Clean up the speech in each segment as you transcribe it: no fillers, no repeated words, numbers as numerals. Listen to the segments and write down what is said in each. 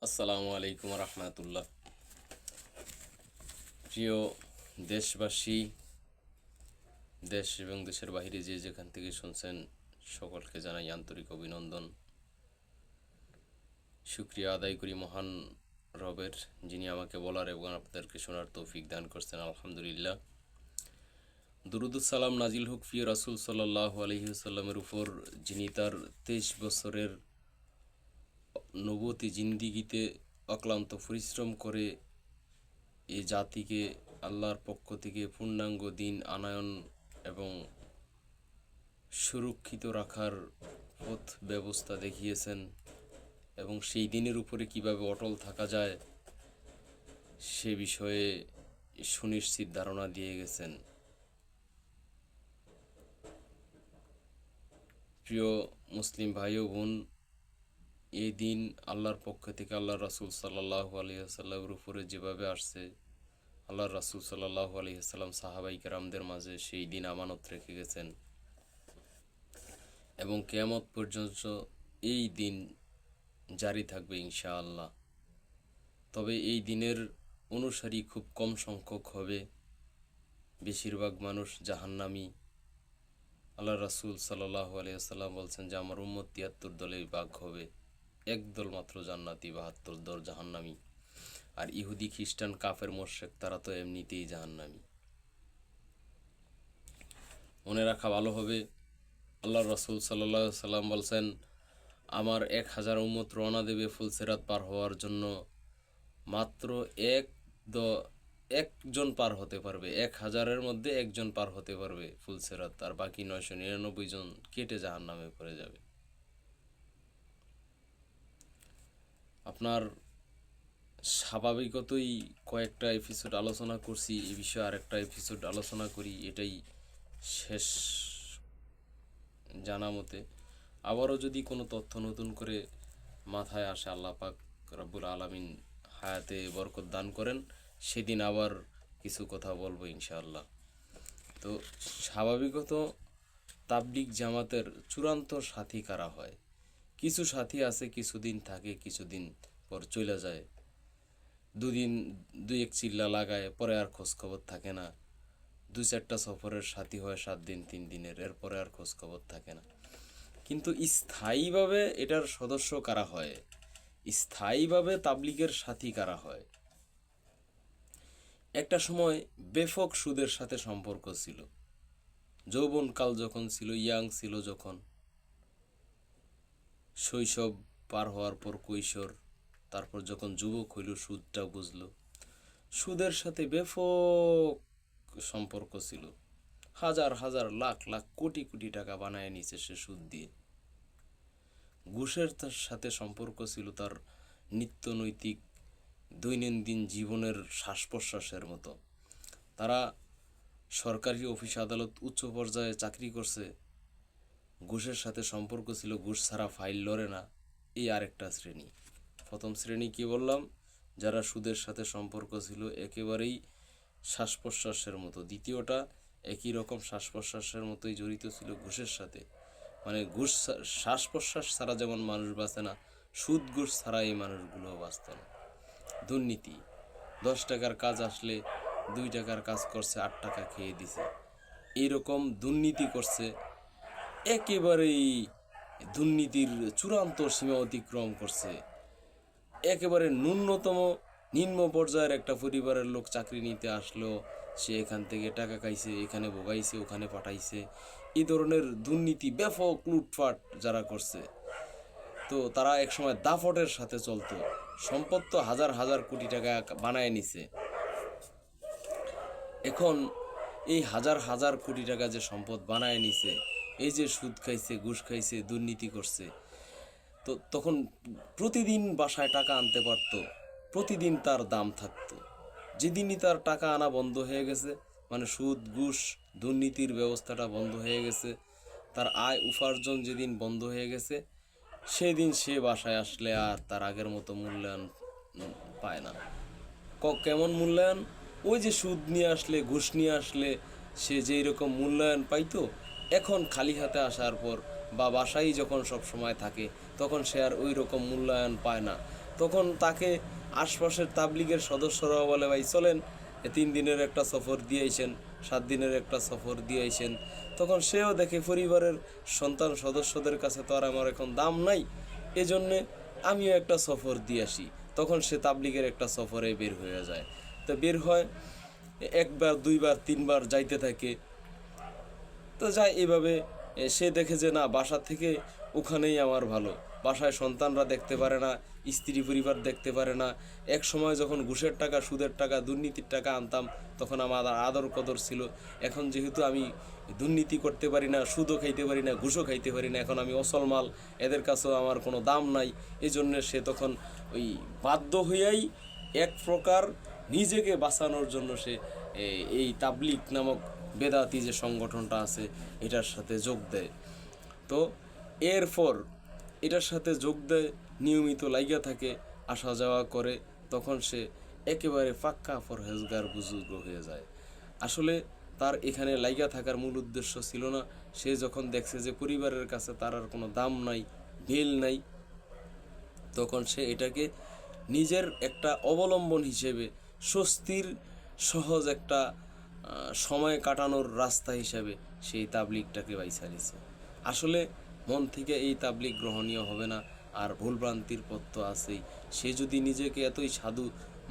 আসসালামু আলাইকুম রহমতুল্লাহ। প্রিয় দেশবাসী, দেশ এবং দেশের বাইরে যে যেখান থেকে শুনছেন সকলকে জানাই আন্তরিক অভিনন্দন, শুকরিয়া আদায় করি মহান রবের, যিনি আমাকে বলার এবং আপনাদেরকে শোনার তৌফিক দান করছেন। আলহামদুলিল্লাহ। দুরুদ সালাম নাজিল হোক প্রিয় রাসূল সাল্লাল্লাহু আলাইহি ওয়াসাল্লামের উপর, যিনি তার 23 বছরের নবুয়তি জিন্দিগিতে অক্লান্ত পরিশ্রম করে এ জাতিকে আল্লাহর পক্ষ থেকে পূর্ণাঙ্গ দিন আনয়ন এবং সুরক্ষিত রাখার পথ ব্যবস্থা দেখিয়েছেন এবং সেই দিনের উপরে কিভাবে অটল থাকা যায় সে বিষয়ে সুনিশ্চিত ধারণা দিয়ে গেছেন। প্রিয় মুসলিম ভাই ও বোন, এই দিন আল্লাহর পক্ষ থেকে আল্লাহ রাসূল সাল্লাল্লাহু আলাইহি ওয়াসাল্লামের উপরে যেভাবে আসছে, আল্লাহ রাসূল সাল্লাল্লাহু আলাইহি ওয়াসাল্লাম সাহাবায়ে কেরামদের মাঝে সেই দিন আমানত রেখে গেছেন এবং কিয়ামত পর্যন্ত এই দিন জারি থাকবে ইনশাআল্লাহ। তবে এই দিনের অনুসারী খুব কম সংখ্যক হবে, বেশিরভাগ মানুষ জাহান্নামী। আল্লাহ রাসূল সাল্লাল্লাহু আলাইহি ওয়াসাল্লাম বলছেন যে আমার উম্মত ৭৩ দলে ভাগ হবে, একদল মাত্র জান্নাতি, ৭২ দল জাহান্নামী। আর ইহুদি খ্রিস্টান কাফের মোশরিক তারা তো এমনিতেই জাহান্নামী। মনে রাখা ভালো হবে, আল্লাহ রাসূল সাল্লাল্লাহু আলাইহি ওয়াসাল্লাম বলছেন আমার ১,০০০ উম্মত রওনা দেবে ফুলসিরাত পার হওয়ার জন্য, মাত্র একজন পার হতে পারবে, ১,০০০-এর মধ্যে একজন পার হতে পারবে ফুলসিরাত, আর বাকি ৯৯৯ জন কেটে জাহান্নামে পড়ে যাবে। আপনার স্বাভাবিকতই কয়েকটা এপিসোড আলোচনা করছি, এই বিষয়ে আরেকটা এপিসোড আলোচনা করি, এটাই শেষ জানা মতে। আবারও যদি কোনো তথ্য নতুন করে মাথায় আসে, আল্লাহ পাক রব্বুল আলামিন হায়াতে বরকত দান করেন, সেদিন আবার কিছু কথা বলবো ইনশাআল্লাহ। তো স্বাভাবিকত তাবলিগ জামাতের চূড়ান্ত সাথী কারা হয়? কিছু সাথী আছে, কিছুদিন থাকে, কিছুদিন পর চলে যায়, দুই এক চিল্লা লাগায়, পরে আর খোঁজখবর থাকে না। ২-৪টা সফরের সাথী হয় ৭ দিন ৩ দিনের, এরপরে আর খোঁজখবর থাকে না। কিন্তু স্থায়ীভাবে এটার সদস্য কারা হয়, স্থায়ীভাবে তাবলিগের সাথী কারা হয়? একটা সময় ব্যাপক সুদের সাথে সম্পর্ক ছিল, যৌবনকাল যখন ছিল, ইয়াং ছিল যখন, শৈশব পার হওয়ার পর কৈশোর, তারপর যখন যুবক হইল সুদটা বুঝলো, সুদের সাথে ব্যাপক সম্পর্ক ছিল, হাজার হাজার লাখ লাখ কোটি কোটি টাকা বানায় নিছে সে সুদ দিয়ে। ঘুষের তার সাথে সম্পর্ক ছিল তার নিত্য নৈতিক দৈনন্দিন জীবনের শ্বাস প্রশ্বাসের মতো। তারা সরকারি অফিস আদালত উচ্চ পর্যায়ে চাকরি করছে, ঘুষের সাথে সম্পর্ক ছিল, ঘুষ ছাড়া ফাইল লড়ে না, এই আরেকটা শ্রেণী। প্রথম শ্রেণী কি বললাম, যারা সুদের সাথে সম্পর্ক ছিল একেবারেই শ্বাস প্রশ্বাসের মতো। দ্বিতীয়টা একই রকম শ্বাস প্রশ্বাসের মতোই জড়িত ছিল ঘুষের সাথে, মানে ঘুষ শ্বাস প্রশ্বাস ছাড়া যেমন মানুষ বাঁচে না, সুদ ঘুষ ছাড়া এই মানুষগুলোও বাঁচত না। দুর্নীতি, ১০ টাকার কাজ আসলে ২ টাকার কাজ করছে, ৮ টাকা খেয়ে দিছে, এইরকম দুর্নীতি করছে, একেবারেই দুর্নীতির চূড়ান্ত সীমা অতিক্রম করছে। একেবারে ন্যূনতম নিম্ন পর্যায়ের একটা পরিবারের লোক চাকরি নিতে আসলো, সে এখান থেকে টাকা খাইছে, এখানে ভোগাইছে, ওখানে পাঠাইছে, এই ধরনের দুর্নীতি, ব্যাপক লুটপাট যারা করছে। তো তারা একসময় দাপটের সাথে চলতো, সম্পদ তো হাজার হাজার কোটি টাকা বানায় নিছে। এখন এই হাজার হাজার কোটি টাকা যে সম্পদ বানায় নিছে, এই যে সুদ খাইছে, ঘুষ খাইছে, দুর্নীতি করছে, তো তখন প্রতিদিন বাসায় টাকা আনতে পারতো, প্রতিদিন তার দাম থাকতো। যেদিনই তার টাকা আনা বন্ধ হয়ে গেছে, মানে সুদ ঘুষ দুর্নীতির ব্যবস্থাটা বন্ধ হয়ে গেছে, তার আয় উপার্জন যেদিন বন্ধ হয়ে গেছে, সেদিন সে বাসায় আসলে আর তার আগের মতো মূল্যায়ন পায় না। কেমন মূল্যায়ন? ওই যে সুদ নিয়ে আসলে, ঘুষ নিয়ে আসলে সে যেই রকম মূল্যায়ন পাইতো, এখন খালি হাতে আসার পর বা বাসায় যখন সব সময় থাকে, তখন সে আর ওই রকম মূল্যায়ন পায় না। তখন তাকে আশপাশের তাবলিগের সদস্যরাও বলে, ভাই চলেন 3 দিনের একটা সফর দিয়ে আইসেন, 7 দিনের একটা সফর দিয়ে আইসেন। তখন সেও দেখে পরিবারের সন্তান সদস্যদের কাছে তো আর আমার এখন দাম নাই, এজন্যে আমিও একটা সফর দিয়ে আসি। তখন সে তাবলিগের একটা সফরে বের হয়ে যায়। তো বের হয়, একবার দুইবার তিনবার যাইতে থাকে। তো যাই এইভাবে সে দেখে যে না, বাসা থেকে ওখানেই আমার ভালো, বাসায় সন্তানরা দেখতে পারে না, স্ত্রী পরিবার দেখতে পারে না। এক সময় যখন ঘুষের টাকা, সুদের টাকা, দুর্নীতির টাকা আনতাম তখন আমার আদর কদর ছিল। এখন যেহেতু আমি দুর্নীতি করতে পারি না, সুদও খাইতে পারি না, ঘুষও খাইতে পারি না, এখন আমি অসল মাল, এদের কাছেও আমার কোনো দাম নাই। এই জন্যে সে তখন ওই বাধ্য হইয়াই এক প্রকার নিজেকে বাঁচানোর জন্য সে এই তাবলিগ নামক বেদাতি যে সংগঠনটা আছে এটার সাথে যোগ দেয়। তো এরপর এটার সাথে যোগ দেয়, নিয়মিত লাইগা থাকে, আসা যাওয়া করে, তখন সে একেবারে পাক্কা পরহেজগার বুজুর্গ হয়ে যায়। আসলে তার এখানে লাইগা থাকার মূল উদ্দেশ্য ছিল না। সে যখন দেখছে যে পরিবারের কাছে তার আর কোনো দাম নাই, ভেল নাই, তখন সে এটাকে নিজের একটা অবলম্বন হিসেবে, স্বস্তির সহজ একটা সময় কাটানোর রাস্তা হিসাবে সেই তাবলিগটাকে বাইছা নিছে। আসলে মন থেকে এই তাবলিগ গ্রহণীয় হবে না, আর ভুলভ্রান্তির পথ তো আছেই। সে যদি নিজেকে এতই সাধু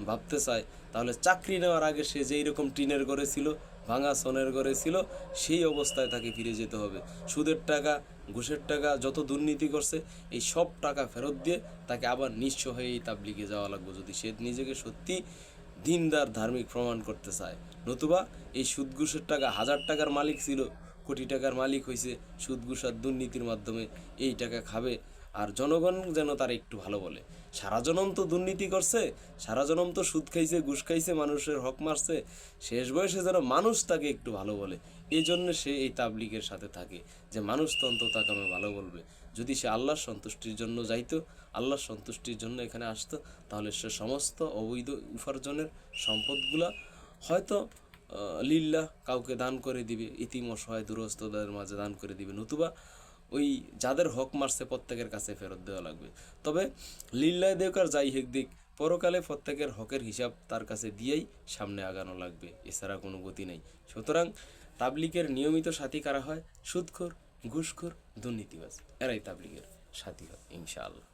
ভাবতে চায়, তাহলে চাকরি নেওয়ার আগে সে যেই রকম টিনের ঘরে ছিল, ভাঙা সনের ঘরে ছিল, সেই অবস্থায় তাকে ফিরে যেতে হবে। সুদের টাকা, ঘুষের টাকা, যত দুর্নীতি করছে এই সব টাকা ফেরত দিয়ে তাকে আবার নিঃস্ব হয়ে এই তাবলিগে যাওয়া লাগবে, যদি সে নিজেকে সত্যি দিনদার ধার্মিক প্রমাণ করতে চায়। নতুবা এই সুদ ঘুষের টাকা, 1000 টাকার মালিক ছিল, কোটি টাকার মালিক হয়েছে সুদ ঘুষ আর দুর্নীতির মাধ্যমে, এই টাকা খাবে আর জনগণ যেন তার একটু ভালো বলে। সারা জনম তো দুর্নীতি করছে, সারা জনম তো সুদ খাইছে, ঘুষ খাইছে, মানুষের হক মারছে, শেষ বয়সে যেন মানুষ তাকে একটু ভালো বলে। এই জন্য সে এই তাবলিগের সাথে থাকে, যে মানুষ তো অন্তত তাকে আমি ভালো বলবে। যদি সে আল্লাহর সন্তুষ্টির জন্য যাইতো, আল্লাহর সন্তুষ্টির জন্য এখানে আসতো, তাহলে সে সমস্ত অবৈধ উপার্জনের সম্পদগুলা হয়তো লিল্লাহ কাউকে দান করে দিবে, ইতিম অসহায় দুরস্থদের মাঝে দান করে দিবে, নতুবা ওই যাদের হক মারছে প্রত্যেকের কাছে ফেরত দেওয়া লাগবে। তবে লিল্লাহ দেখ আর যাই হেক দিক, পরকালে প্রত্যেকের হকের হিসাব তার কাছে দিয়েই সামনে আগানো লাগবে, এছাড়া কোনো গতি নেই। সুতরাং তাবলিগের নিয়মিত সাথী কারা হয়? সুদখোর, ঘুষখোর, দুর্নীতিবাজ, এরাই তাবলিগের সাথী হয় ইনশাআল্লাহ।